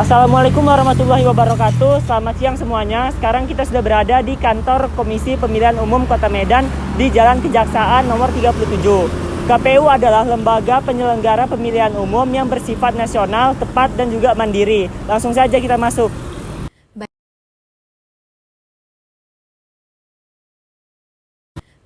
Assalamualaikum warahmatullahi wabarakatuh. Selamat siang semuanya. Sekarang kita sudah berada di kantor Komisi Pemilihan Umum Kota Medan di Jalan Kejaksaan nomor 37. KPU adalah lembaga penyelenggara pemilihan umum yang bersifat nasional, tepat, dan juga mandiri. Langsung saja kita masuk.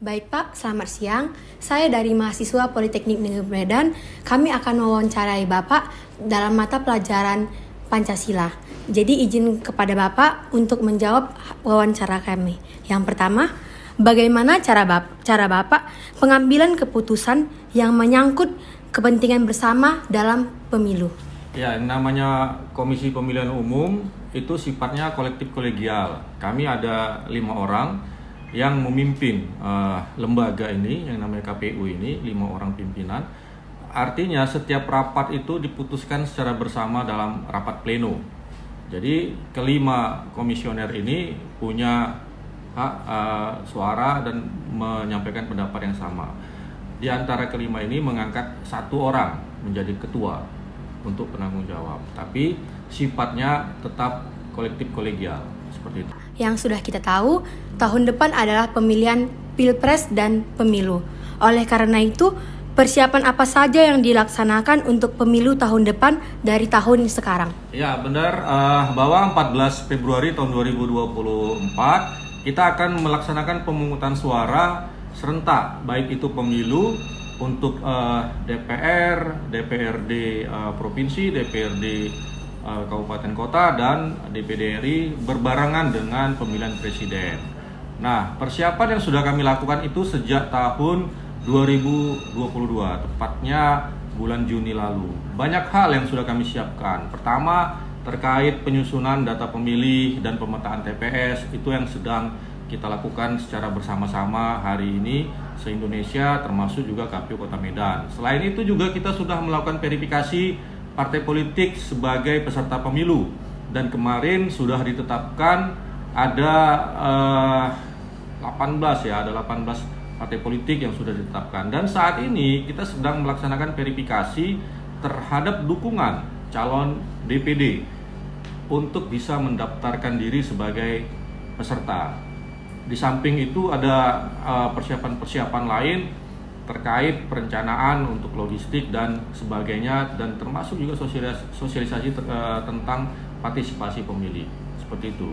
Baik Pak, selamat siang. Saya dari mahasiswa Politeknik Negeri Medan. Kami akan mewawancarai Bapak dalam mata pelajaran Pancasila. Jadi izin kepada Bapak untuk menjawab wawancara kami. Yang pertama, bagaimana cara Bapak pengambilan keputusan yang menyangkut kepentingan bersama dalam pemilu? Ya, yang namanya Komisi Pemilihan Umum itu sifatnya kolektif kolegial. Kami ada 5 orang yang memimpin lembaga ini, yang namanya KPU ini, 5 orang pimpinan. Artinya setiap rapat itu diputuskan secara bersama dalam rapat pleno. Jadi kelima komisioner ini punya hak suara dan menyampaikan pendapat yang sama. Di antara kelima ini mengangkat 1 orang menjadi ketua untuk penanggung jawab, tapi sifatnya tetap kolektif kolegial seperti itu. Yang sudah kita tahu, tahun depan adalah pemilihan Pilpres dan Pemilu. Oleh karena itu, persiapan apa saja yang dilaksanakan untuk pemilu tahun depan dari tahun sekarang? Ya, benar, bahwa 14 Februari tahun 2024 kita akan melaksanakan pemungutan suara serentak, baik itu pemilu untuk DPR, DPRD provinsi, DPRD kabupaten kota, dan DPD RI berbarengan dengan pemilihan presiden. Nah, persiapan yang sudah kami lakukan itu sejak tahun 2022, tepatnya bulan Juni lalu. Banyak hal yang sudah kami siapkan. Pertama, terkait penyusunan data pemilih dan pemetaan TPS, itu yang sedang kita lakukan secara bersama-sama hari ini se-Indonesia, termasuk juga KPU Kota Medan. Selain itu juga kita sudah melakukan verifikasi partai politik sebagai peserta pemilu, dan kemarin sudah ditetapkan ada 18 partai politik yang sudah ditetapkan, dan saat ini kita sedang melaksanakan verifikasi terhadap dukungan calon DPD untuk bisa mendaftarkan diri sebagai peserta. Di samping itu ada persiapan-persiapan lain terkait perencanaan untuk logistik dan sebagainya, dan termasuk juga sosialisasi tentang partisipasi pemilih, seperti itu.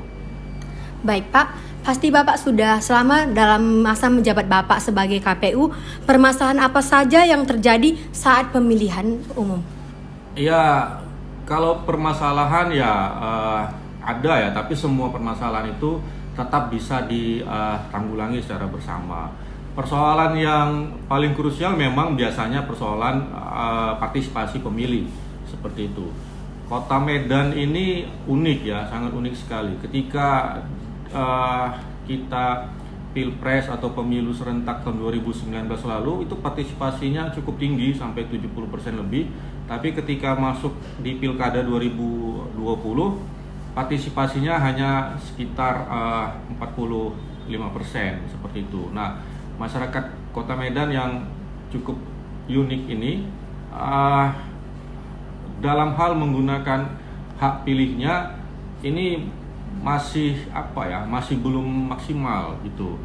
Baik Pak, pasti Bapak sudah selama dalam masa menjabat Bapak sebagai KPU, permasalahan apa saja yang terjadi saat pemilihan umum? Ya, kalau permasalahan ya ada ya, tapi semua permasalahan itu tetap bisa ditanggulangi secara bersama. Persoalan yang paling krusial memang biasanya persoalan partisipasi pemilih, seperti itu. Kota Medan ini unik ya, sangat unik sekali. Ketika kita Pilpres atau pemilu serentak tahun 2019 lalu, itu partisipasinya cukup tinggi sampai 70% lebih. Tapi ketika masuk di Pilkada 2020, partisipasinya hanya sekitar 45%, seperti itu. Nah, masyarakat Kota Medan yang cukup unik ini dalam hal menggunakan hak pilihnya ini masih masih belum maksimal gitu.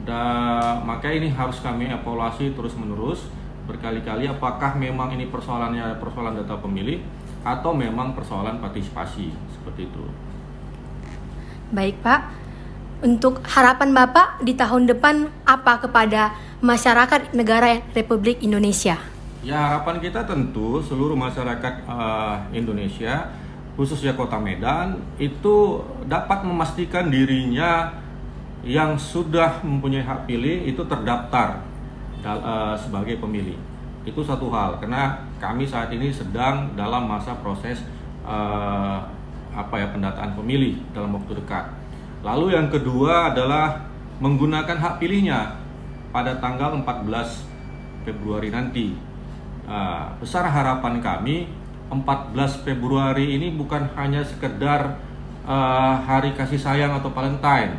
Dan maka ini harus kami evaluasi terus-menerus berkali-kali, apakah memang ini persoalan data pemilih atau memang persoalan partisipasi, seperti itu. Baik Pak, untuk harapan Bapak di tahun depan apa kepada masyarakat negara Republik Indonesia? Ya, harapan kita tentu seluruh masyarakat Indonesia, khususnya Kota Medan, itu dapat memastikan dirinya yang sudah mempunyai hak pilih itu terdaftar sebagai pemilih. Itu satu hal, karena kami saat ini sedang dalam masa proses pendataan pemilih dalam waktu dekat. Lalu yang kedua adalah menggunakan hak pilihnya pada tanggal 14 Februari nanti. Besar harapan kami 14 Februari ini bukan hanya sekedar hari kasih sayang atau Valentine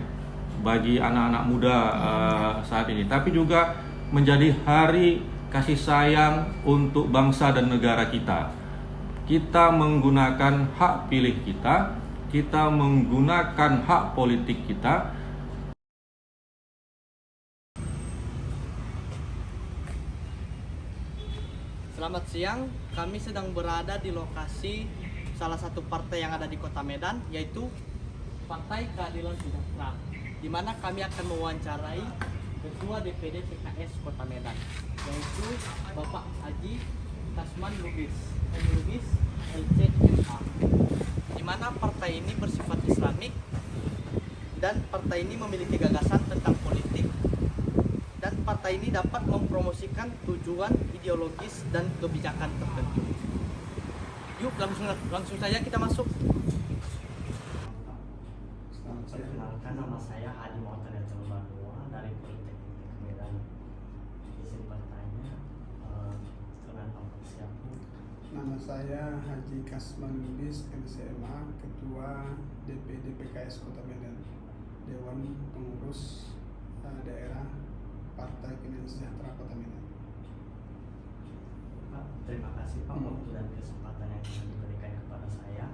bagi anak-anak muda saat ini, tapi juga menjadi hari kasih sayang untuk bangsa dan negara kita. kita menggunakan hak pilih kita menggunakan hak politik kita. Selamat siang, kami sedang berada di lokasi salah satu partai yang ada di Kota Medan, yaitu Partai Keadilan Sejahtera, di mana kami akan mewawancarai Ketua DPD PKS Kota Medan, yaitu Bapak Haji Kasman Lubis LCMA, di mana partai ini bersifat Islamik dan partai ini memiliki gagasan tentang politik, dan partai ini dapat mempromosikan tujuan ideologis dan kebijakan tertentu. Yuk langsung saja kita masuk. Perkenalkan, nama saya Hadi Muhammad Jalmadua dari Politeknik Medan. Izin bertanya, dengan Bapak siapa? Nama saya Haji Kasman Lubis LCMA, Ketua DPD PKS Kota Medan, Dewan Pengurus Daerah Partai Keadilan Sejahtera Kota Medan. Pak, terima kasih Pak waktu dan kesempatan yang telah diberikan kepada saya.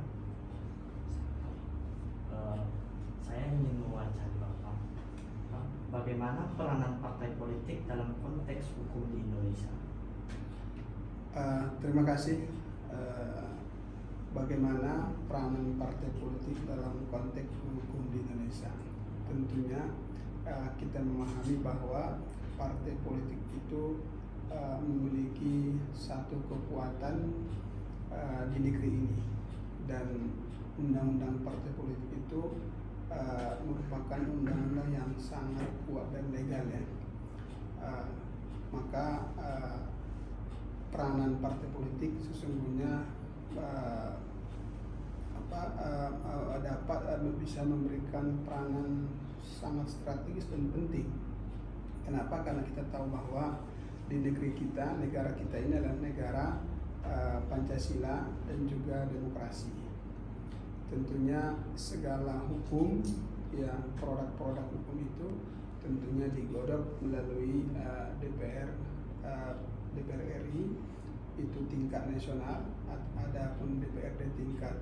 Saya ingin mewawancari Bapak. Pak, bagaimana peranan partai politik dalam konteks hukum di Indonesia? Terima kasih. Bagaimana peranan partai politik dalam konteks hukum di Indonesia? Tentunya kita memahami bahwa partai politik itu memiliki satu kekuatan di negeri ini, dan undang-undang partai politik itu merupakan undang-undang yang sangat kuat dan legal ya. Maka peranan partai politik sesungguhnya dapat bisa memberikan peranan sangat strategis dan penting. Kenapa? Karena kita tahu bahwa di negeri kita, negara kita ini adalah negara Pancasila dan juga demokrasi. Tentunya segala hukum, ya produk-produk hukum itu tentunya digodok melalui DPR RI, itu tingkat nasional. Adapun DPRD tingkat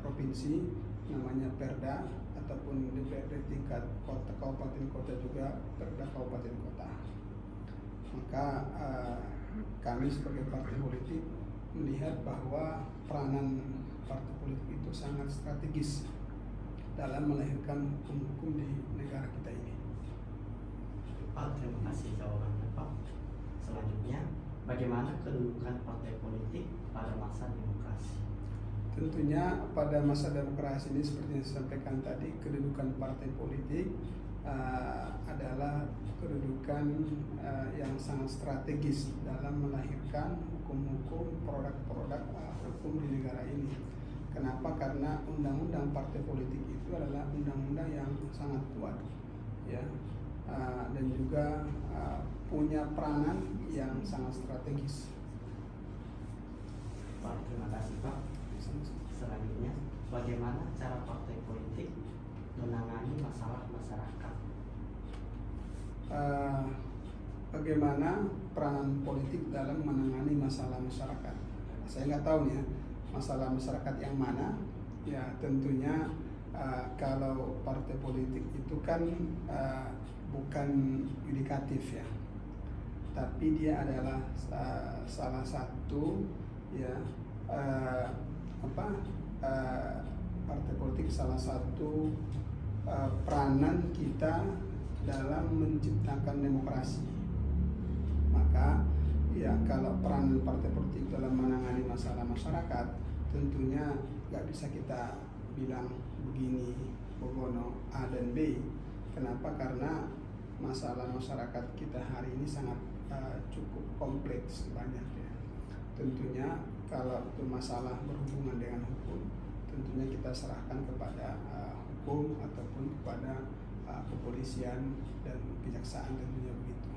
provinsi namanya Perda, ataupun DPRD tingkat kota, kabupaten kota juga Perda kabupaten kota. Maka kami sebagai partai politik melihat bahwa peranan partai politik itu sangat strategis dalam melahirkan hukum-hukum di negara kita ini. Pak, terima kasih jawabannya Pak. Selanjutnya, bagaimana kedudukan partai politik pada masa demokrasi? Tentunya pada masa demokrasi ini seperti yang saya sampaikan tadi, kedudukan partai politik adalah kedudukan yang sangat strategis dalam melahirkan hukum-hukum, produk-produk hukum di negara ini. Kenapa? Karena undang-undang partai politik itu adalah undang-undang yang sangat kuat, ya, dan juga punya peranan yang sangat strategis. Pak, terima kasih Pak. Selanjutnya, bagaimana cara partai politik menangani masalah masyarakat? Bagaimana peranan politik dalam menangani masalah masyarakat? Saya nggak tahu nih ya, masalah masyarakat yang mana. Ya tentunya kalau partai politik itu kan bukan yudikatif ya, tapi dia adalah salah satu ya partai politik salah satu peranan kita dalam menciptakan demokrasi. Maka ya kalau peranan partai politik dalam menangani masalah masyarakat, tentunya nggak bisa kita bilang begini bogono A dan B. Kenapa? Karena masalah masyarakat kita hari ini sangat cukup kompleks banyak ya. Tentunya kalau itu masalah berhubungan dengan hukum, tentunya kita serahkan kepada hukum ataupun kepada kepolisian dan kejaksaan, tentunya begitu.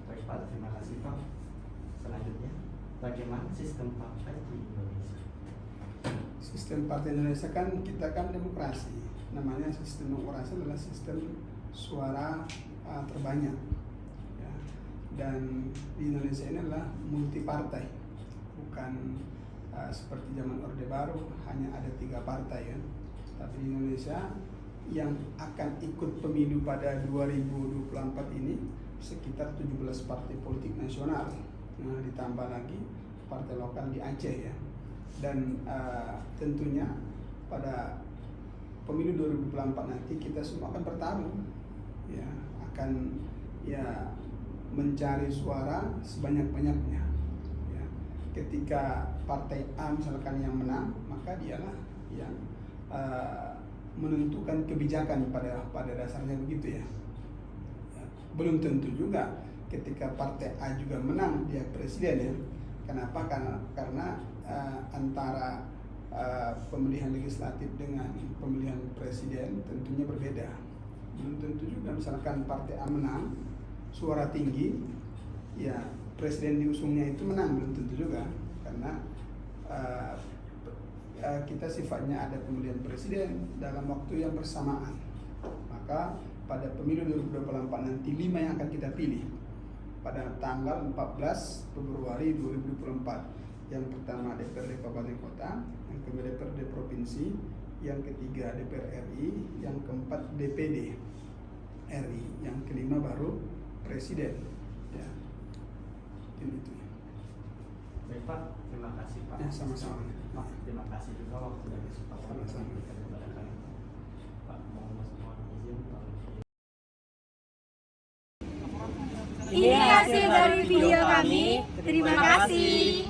Baik Pak, terima kasih Pak. Selanjutnya, bagaimana sistem partai di Indonesia? Sistem partai Indonesia kan kita kan demokrasi. Namanya sistem demokrasi adalah sistem suara terbanyak. Ya. Dan di Indonesia ini adalah multi partai, bukan seperti zaman Orde Baru hanya ada 3 partai kan. Tapi di Indonesia yang akan ikut pemilu pada 2024 ini sekitar 17 partai politik nasional. Nah, ditambah lagi partai lokal di Aceh ya. Dan tentunya pada pemilu 2024 nanti kita semua akan bertarung ya, akan ya mencari suara sebanyak-banyaknya ya. Ketika partai A misalkan yang menang, maka dialah yang menentukan kebijakan pada dasarnya begitu ya. Belum tentu juga ketika partai A juga menang dia presiden ya. Kenapa? Karena antara pemilihan legislatif dengan pemilihan presiden tentunya berbeda. Belum tentu juga misalkan partai A menang suara tinggi, ya presiden diusungnya itu menang, belum tentu juga, karena kita sifatnya ada pemilihan presiden dalam waktu yang bersamaan. Maka pada pemilu 2024 nanti 5 yang akan kita pilih pada tanggal 14 Februari 2024. Yang pertama DPRD Kabupaten Kota, yang kedua DPRD Provinsi, yang ketiga DPR RI, yang keempat DPD RI, yang kelima baru Presiden. Ya, itu. Baik Pak, terima kasih Pak. Ya, sama-sama. Pak, terima kasih juga waktu dan kesempatan yang Sama-sama. diberikan kepada kami. Pak, mohon izin Pak. Ini hasil dari video kami. Terima kasih.